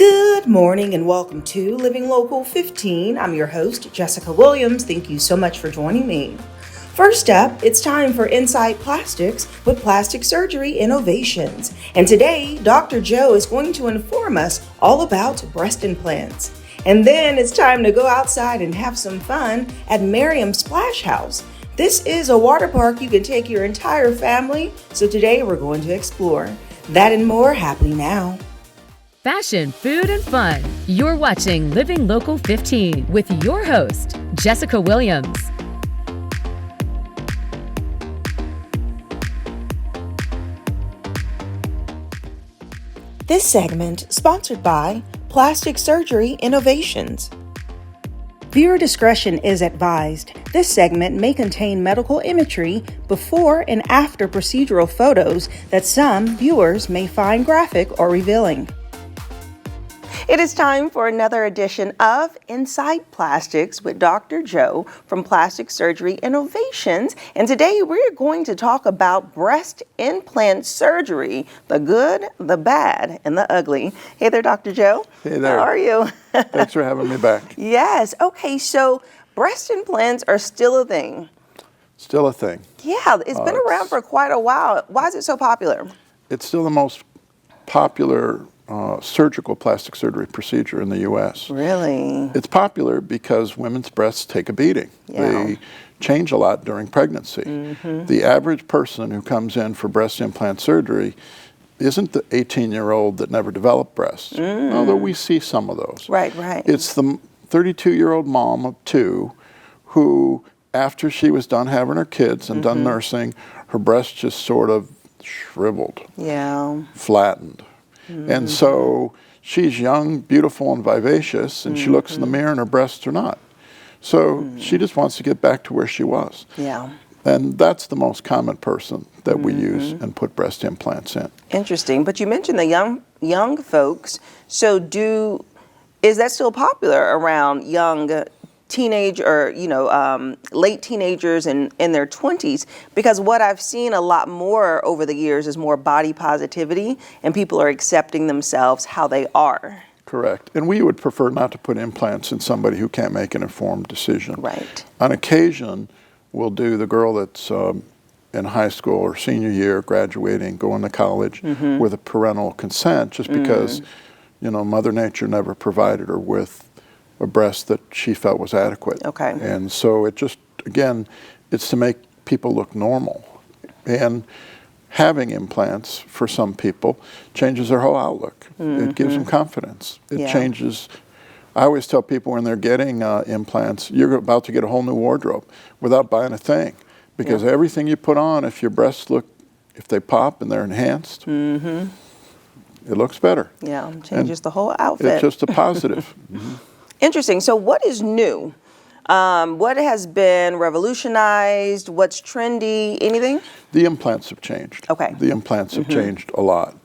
Good morning and welcome to Living Local 15. I'm your host, Jessica Williams. Thank you so much for joining me. First up, it's time for Inside Plastics with Plastic Surgery Innovations. And today, Dr. Joe is going to inform us all about breast implants. And then it's time to go outside and have some fun at Marion Splash House. This is a water park you can take your entire family, so today we're going to explore. That and more happening now. Fashion, food, and fun. You're watching Living Local 15 with your host, Jessica Williams. This segment sponsored by Plastic Surgery Innovations. Viewer discretion is advised. This segment may contain medical imagery before and after procedural photos that some viewers may find graphic or revealing. It is time for another edition of Inside Plastics with Dr. Joe from Plastic Surgery Innovations. And today we're going to talk about breast implant surgery, the good, the bad, and the ugly. Hey there, Dr. Joe. Hey there. How are you? Thanks for having me back. Yes. Okay, so breast implants are still a thing. Still a thing. Yeah, it's been around for quite a while. Why is it so popular? It's still the most popular surgical plastic surgery procedure in the U.S. Really? It's popular because women's breasts take a beating. Yeah. They change a lot during pregnancy. Mm-hmm. The average person who comes in for breast implant surgery isn't the 18-year-old that never developed breasts, although we see some of those. Right. It's the 32-year-old mom of two who, after she was done having her kids and done nursing, her breasts just sort of shriveled, flattened. And so she's young, beautiful, and vivacious, and she looks in the mirror and her breasts are not. So she just wants to get back to where she was. Yeah. And that's the most common person that we use and put breast implants in. Interesting. But you mentioned the young folks. So is that still popular around young teenage or, late teenagers and in their 20s? Because what I've seen a lot more over the years is more body positivity, and people are accepting themselves how they are. Correct. And we would prefer not to put implants in somebody who can't make an informed decision. Right. On occasion, we'll do the girl that's in high school or senior year, graduating, going to college with a parental consent, just because, Mother Nature never provided her with a breast that she felt was adequate. Okay. And so it just, again, it's to make people look normal. And having implants, for some people, changes their whole outlook. It gives them confidence. It changes. I always tell people when they're getting implants, you're about to get a whole new wardrobe without buying a thing. Because everything you put on, if your breasts if they pop and they're enhanced, it looks better. Yeah, changes the whole outfit. It's just a positive. Interesting. So what is new? What has been revolutionized? What's trendy? Anything? The implants have changed. Okay. The implants have changed a lot.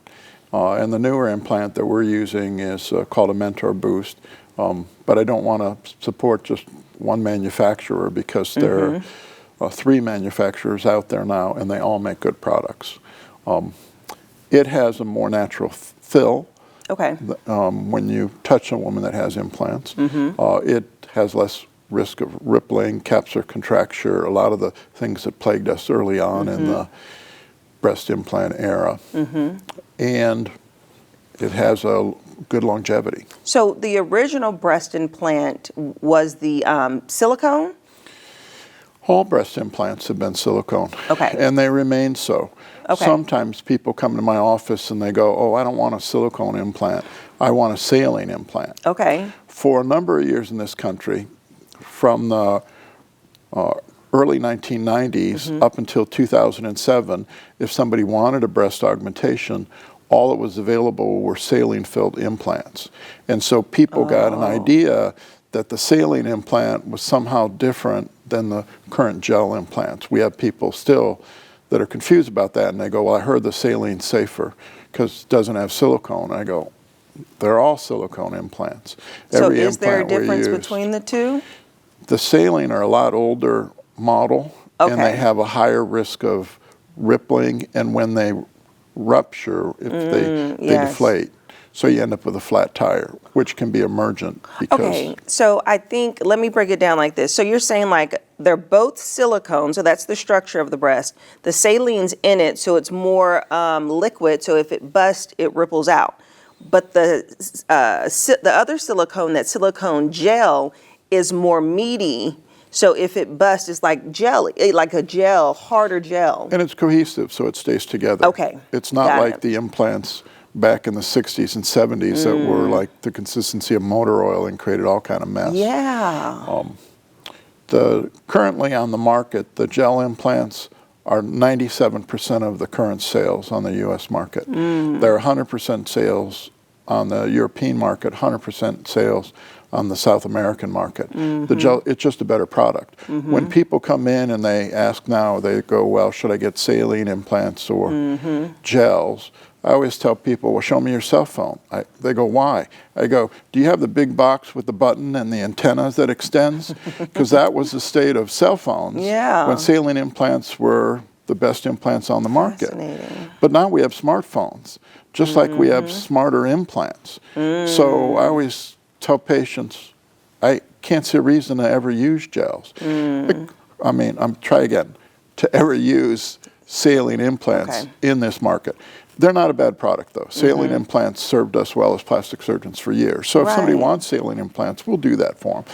And the newer implant that we're using is called a Mentor Boost. But I don't want to support just one manufacturer because there are 3 manufacturers out there now, and they all make good products. It has a more natural fill. Okay. When you touch a woman that has implants, it has less risk of rippling, capsular contracture, a lot of the things that plagued us early on in the breast implant era. And it has a good longevity. So the original breast implant was the silicone? All breast implants have been silicone. Okay. And they remain so. Okay. Sometimes people come to my office and they go, oh, I don't want a silicone implant. I want a saline implant. Okay. For a number of years in this country, from the early 1990s up until 2007, if somebody wanted a breast augmentation, all that was available were saline-filled implants. And so people got an idea that the saline implant was somehow different than the current gel implants. We have people still that are confused about that, and they go, well, I heard the saline's safer because it doesn't have silicone. I go, they're all silicone implants. So is there a difference between the two? The saline are a lot older model, and they have a higher risk of rippling, and when they rupture, if they deflate. So you end up with a flat tire, which can be emergent because... Okay, so I think, let me break it down like this. So you're saying like they're both silicone, so that's the structure of the breast. The saline's in it, so it's more liquid, so if it busts, it ripples out. But the other silicone, that silicone gel, is more meaty. So if it busts, it's like jelly, like a gel, harder gel. And it's cohesive, so it stays together. Okay. It's not Got like it. the implants back in the 60s and 70s that were like the consistency of motor oil and created all kind of mess. Yeah. Currently on the market, the gel implants are 97% of the current sales on the U.S. market. They're 100% sales on the European market, 100% sales on the South American market. The gel, it's just a better product. When people come in and they ask now, they go, well, should I get saline implants or gels? I always tell people, well, show me your cell phone. They go, why? I go, do you have the big box with the button and the antenna that extends? Because that was the state of cell phones when saline implants were the best implants on the market. But now we have smartphones, just like we have smarter implants. So I always tell patients, I can't see a reason to ever use gels. I mean, try again, to ever use saline implants in this market. They're not a bad product, though. Saline implants served us well as plastic surgeons for years. So if somebody wants saline implants, we'll do that for them.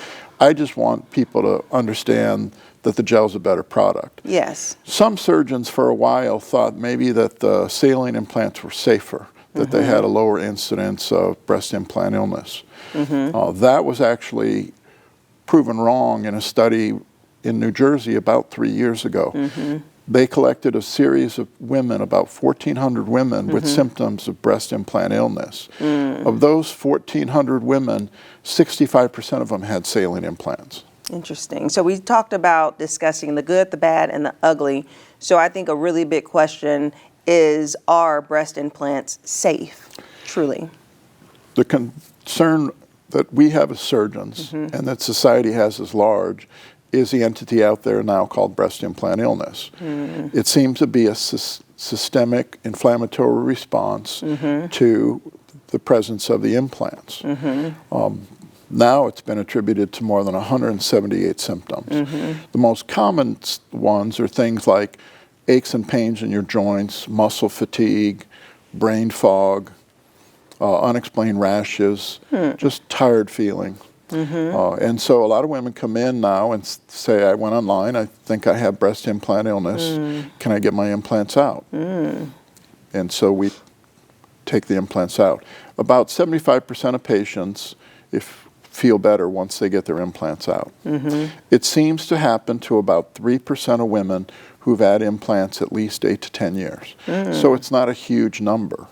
I just want people to understand that the gel's a better product. Yes. Some surgeons for a while thought maybe that the saline implants were safer, that they had a lower incidence of breast implant illness. That was actually proven wrong in a study in New Jersey about 3 years ago. They collected a series of women, about 1,400 women with symptoms of breast implant illness. Of those 1,400 women, 65% of them had saline implants. Interesting. So we talked about discussing the good, the bad, and the ugly. So I think a really big question is, are breast implants safe, truly? The concern that we have as surgeons and that society has as large is the entity out there now called breast implant illness. It seems to be a systemic inflammatory response to the presence of the implants. Now it's been attributed to more than 178 symptoms. The most common ones are things like aches and pains in your joints, muscle fatigue, brain fog, unexplained rashes, just tired feeling. And so a lot of women come in now and say, I went online, I think I have breast implant illness, can I get my implants out? And so we take the implants out. About 75% of patients feel better once they get their implants out. It seems to happen to about 3% of women who've had implants at least 8 to 10 years. So it's not a huge number.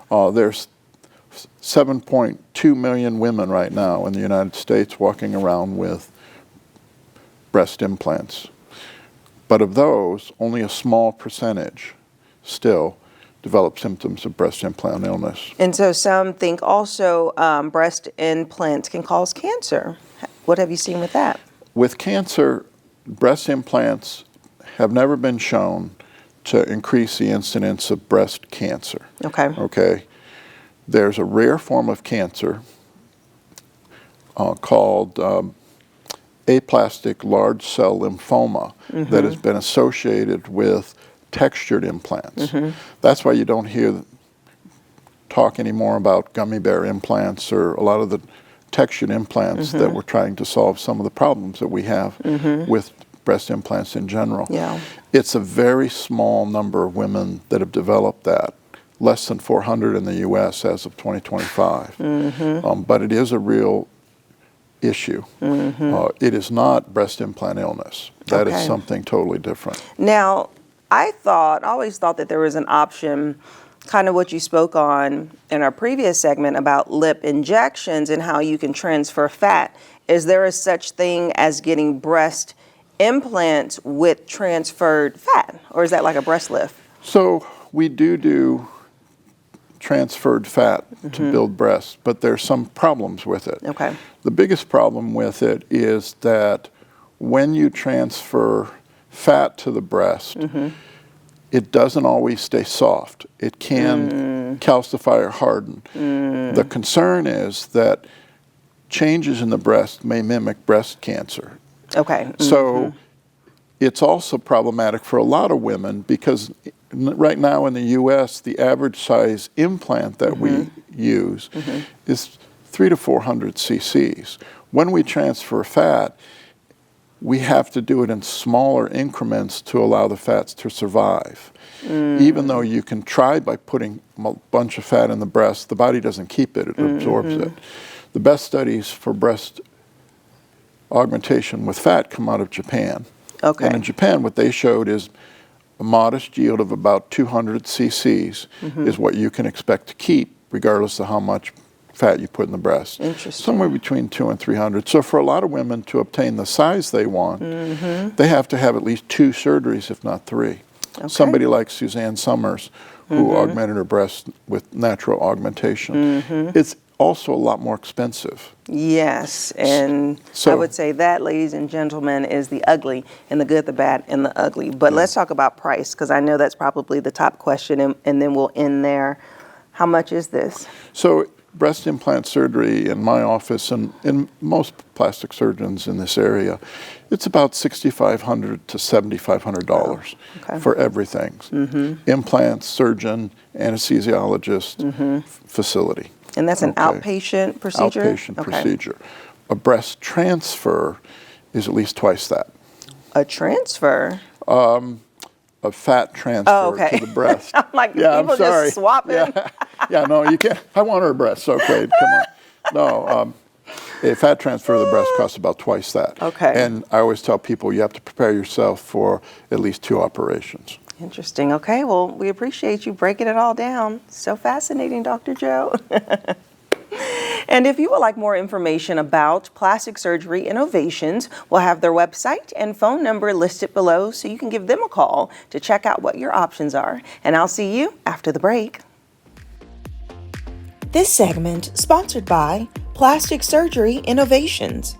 There's 7.2 million women right now in the United States walking around with breast implants. But of those, only a small percentage still develop symptoms of breast implant illness. And so some think also breast implants can cause cancer. What have you seen with that? With cancer, breast implants have never been shown to increase the incidence of breast cancer. Okay. There's a rare form of cancer called aplastic large cell lymphoma that has been associated with textured implants. That's why you don't hear talk anymore about gummy bear implants or a lot of the textured implants that we're trying to solve some of the problems that we have with breast implants in general. It's a very small number of women that have developed that. Less than 400 in the U.S. as of 2025. But it is a real issue. It is not breast implant illness. That is something totally different. Now, I always thought that there was an option, kind of what you spoke on in our previous segment about lip injections and how you can transfer fat. Is there a such thing as getting breast implants with transferred fat? Or is that like a breast lift? So we do transferred fat to build breasts, but there's some problems with it. The biggest problem with it is that when you transfer fat to the breast, it doesn't always stay soft. It can calcify or harden. The concern is that changes in the breast may mimic breast cancer. Okay. So it's also problematic for a lot of women because right now in the U.S., the average size implant that we use is 300 to 400 cc's. When we transfer fat, we have to do it in smaller increments to allow the fats to survive. Even though you can try by putting a bunch of fat in the breast, the body doesn't keep it, it absorbs it. The best studies for breast augmentation with fat come out of Japan. Okay. And in Japan, what they showed is a modest yield of about 200 cc's is what you can expect to keep, regardless of how much fat you put in the breast. Interesting. Somewhere between 200 and 300. So for a lot of women to obtain the size they want, they have to have at least 2 surgeries, if not 3. Okay. Somebody like Suzanne Summers, who augmented her breast with natural augmentation. It's also a lot more expensive. Yes, and I would say that, ladies and gentlemen, is the ugly and the good, the bad, and the ugly. But let's talk about price, because I know that's probably the top question, and then we'll end there. How much is this? So breast implant surgery in my office and in most plastic surgeons in this area, it's about $6,500 to $7,500 for everything. Implants, surgeon, anesthesiologist, facility. And that's an outpatient procedure? Outpatient procedure. A breast transfer is at least twice that. A transfer? A fat transfer to the breast. I'm like, yeah, people I'm sorry. just swapping. Yeah, no, you can't. I want her breasts. Okay, come on. No, a fat transfer of the breast costs about twice that. Okay. And I always tell people you have to prepare yourself for at least 2 operations. Interesting. Okay, well, we appreciate you breaking it all down. So fascinating, Dr. Joe. And if you would like more information about plastic surgery innovations, we'll have their website and phone number listed below so you can give them a call to check out what your options are. And I'll see you after the break. This segment sponsored by Plastic Surgery Innovations.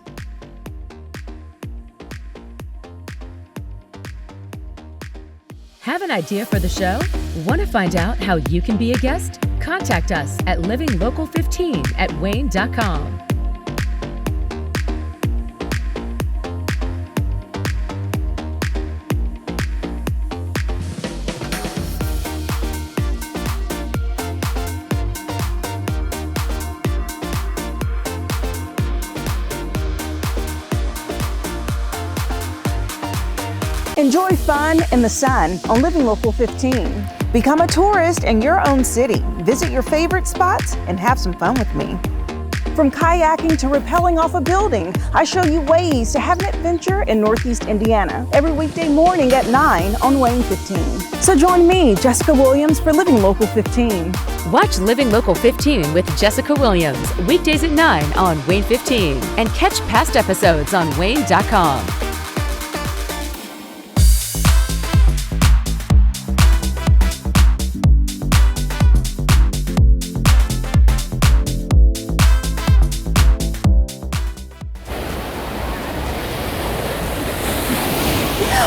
Have an idea for the show? Want to find out how you can be a guest? Contact us at livinglocal15@wayne.com. Enjoy fun in the sun on Living Local 15. Become a tourist in your own city. Visit your favorite spots and have some fun with me. From kayaking to rappelling off a building, I show you ways to have an adventure in Northeast Indiana every weekday morning at 9 on Wayne 15. So join me, Jessica Williams, for Living Local 15. Watch Living Local 15 with Jessica Williams weekdays at 9 on Wayne 15 and catch past episodes on wayne.com.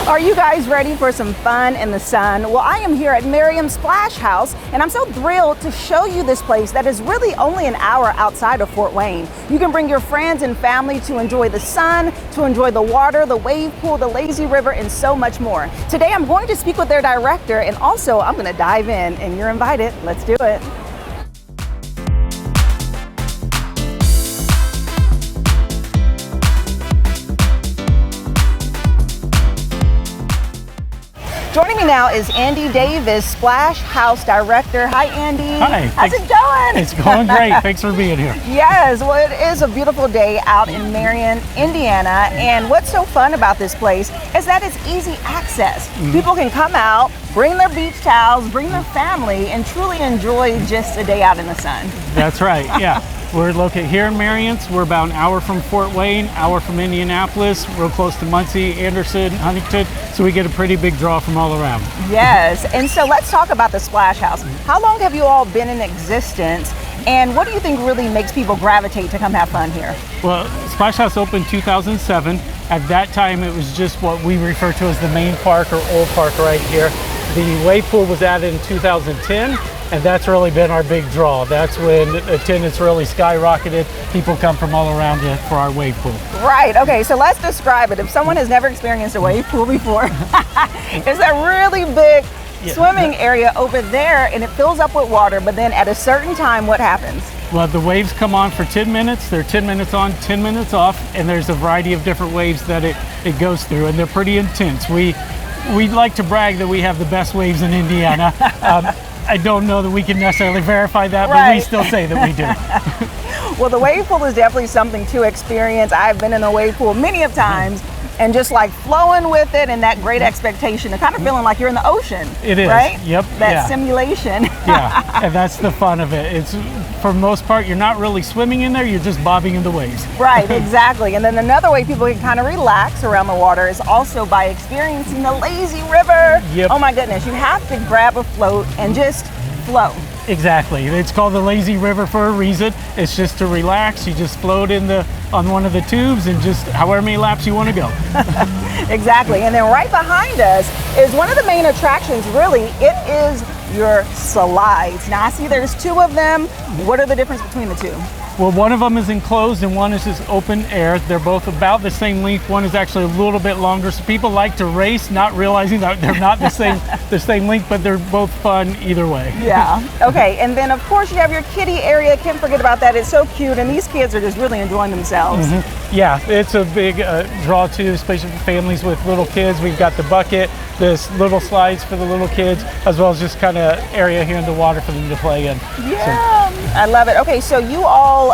Are you guys ready for some fun in the sun? Well, I am here at Marion Splash House, and I'm so thrilled to show you this place that is really only an hour outside of Fort Wayne. You can bring your friends and family to enjoy the sun, to enjoy the water, the wave pool, the lazy river, and so much more. Today, I'm going to speak with their director, and also I'm going to dive in, and you're invited. Let's do it. Joining me now is Andy Davis, Splash House Director. Hi, Andy. Hi. How's it going? It's going great. Thanks for being here. Yes, well, it is a beautiful day out in Marion, Indiana. And what's so fun about this place is that it's easy access. People can come out, bring their beach towels, bring their family, and truly enjoy just a day out in the sun. That's right. Yeah. We're located here in Marion. We're about an hour from Fort Wayne, hour from Indianapolis, real close to Muncie, Anderson, Huntington. So we get a pretty big draw from all around. Yes, and so let's talk about the Splash House. How long have you all been in existence, and what do you think really makes people gravitate to come have fun here? Well, Splash House opened 2007. At that time, it was just what we refer to as the main park or old park right here. The wave pool was added in 2010. and that's really been our big draw. That's when attendance really skyrocketed. People come from all around for our wave pool. Right, okay, so let's describe it. If someone has never experienced a wave pool before, it's that really big swimming area over there, and it fills up with water, but then at a certain time, what happens? Well, the waves come on for 10 minutes. They're 10 minutes on, 10 minutes off, and there's a variety of different waves that it goes through, and they're pretty intense. We like to brag that we have the best waves in Indiana. I don't know that we can necessarily verify that, but we still say that we do. Well, the wave pool is definitely something to experience. I've been in a wave pool many of times, and just like flowing with it and that great expectation and kind of feeling like you're in the ocean. It is, right? Yep. That simulation. Yeah, and that's the fun of it. It's, for the most part, you're not really swimming in there, you're just bobbing in the waves. Right, exactly. And then another way people can kind of relax around the water is also by experiencing the lazy river. Yep. Oh my goodness, you have to grab a float and just flow. Exactly. It's called the lazy river for a reason. It's just to relax. You just float on one of the tubes and just however many laps you want to go. Exactly. And then right behind us is one of the main attractions, really. It is your slides. Now I see there's two of them. What are the difference between the two? Well, one of them is enclosed and one is just open air. They're both about the same length. One is actually a little bit longer. So people like to race, not realizing that they're not the same length, but they're both fun either way. Yeah. Okay. And then of course you have your kiddie area. Can't forget about that. It's so cute, and these kids are just really enjoying themselves. Mm-hmm. Yeah, it's a big draw too, especially for families with little kids. We've got the bucket, this little slides for the little kids, as well as just kind of area here in the water for them to play in. Yeah, so. I love it. Okay, so you all,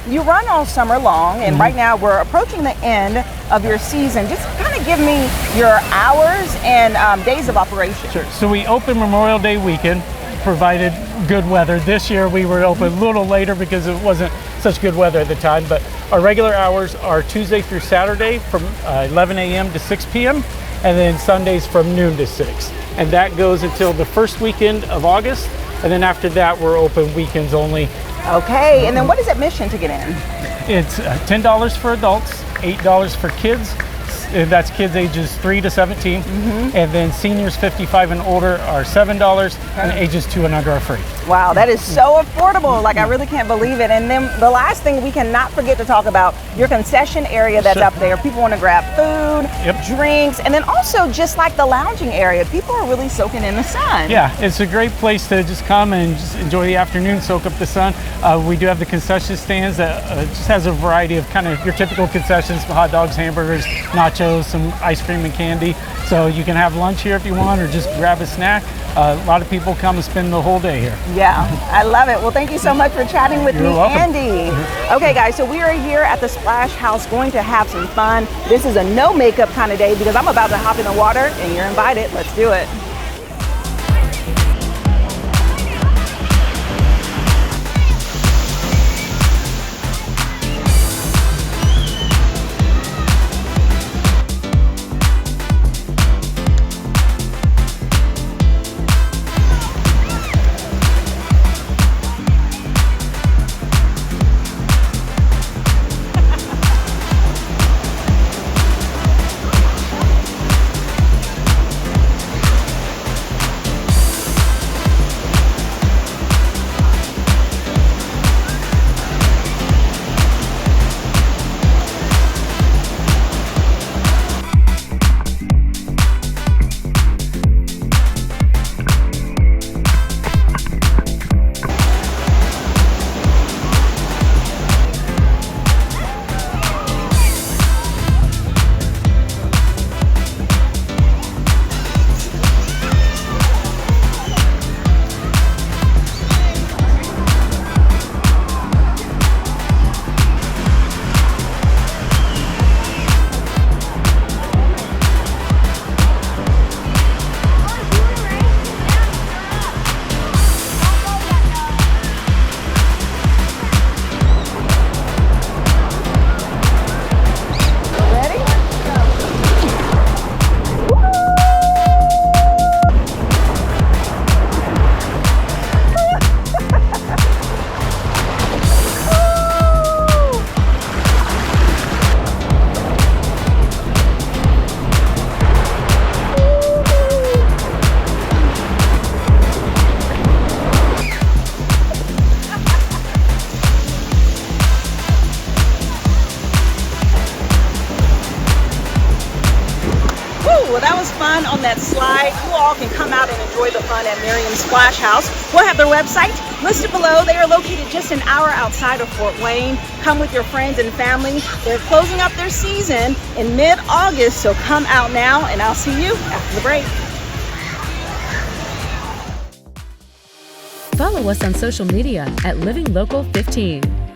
you run all summer long, and right now we're approaching the end of your season. Just kind of give me your hours and days of operation. Sure. So we open Memorial Day weekend, provided good weather. This year we were open a little later because it wasn't such good weather at the time, but our regular hours are Tuesday through Saturday from 11 a.m. to 6 p.m. and then Sundays from noon to 6. And that goes until the first weekend of August, and then after that we're open weekends only. Okay, and then what is admission to get in? It's $10 for adults, $8 for kids. And that's kids ages 3 to 17, and then seniors 55 and older are $7, and ages 2 and under are free. Wow, that is so affordable. Like, I really can't believe it. And then the last thing we cannot forget to talk about, your concession area that's up there. People want to grab food, drinks, and then also just like the lounging area, people are really soaking in the sun. Yeah, it's a great place to just come and just enjoy the afternoon, soak up the sun. We do have the concession stands that just has a variety of kind of your typical concessions, hot dogs, hamburgers, nachos, some ice cream and candy. So you can have lunch here if you want, or just grab a snack. A lot of people come and spend the whole day here. Yeah, I love it. Well, thank you so much for chatting with me, welcome. Andy. Okay, guys, so we are here at the Splash House going to have some fun. This is a no makeup kind of day because I'm about to hop in the water and you're invited. Let's do it. all can come out and enjoy the fun at Marion Splash House. We'll have their website listed below. They are located just an hour outside of Fort Wayne. Come with your friends and family. They're closing up their season in mid-August, so come out now, and I'll see you after the break. Follow us on social media at Living Local 15.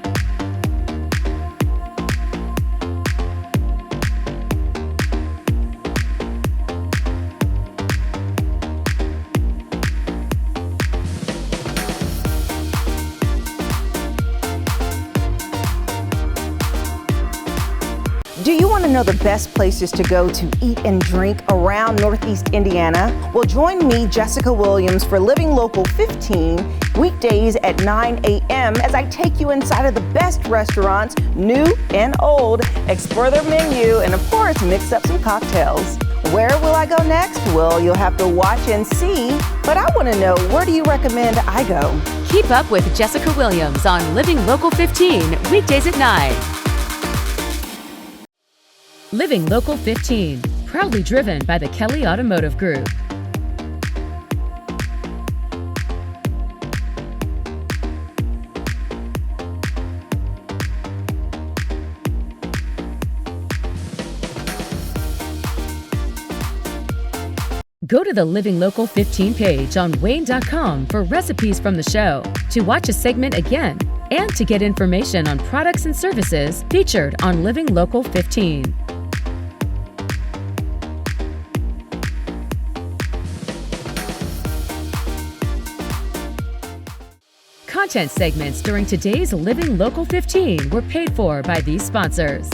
Do you want to know the best places to go to eat and drink around Northeast Indiana? Well, join me, Jessica Williams, for Living Local 15, weekdays at 9 a.m. as I take you inside of the best restaurants, new and old, explore their menu, and of course, mix up some cocktails. Where will I go next? Well, you'll have to watch and see, but I want to know, where do you recommend I go? Keep up with Jessica Williams on Living Local 15, weekdays at 9. Living Local 15, proudly driven by the Kelly Automotive Group. Go to the Living Local 15 page on WANE.com for recipes from the show, to watch a segment again, and to get information on products and services featured on Living Local 15. Content segments during today's Living Local 15 were paid for by these sponsors.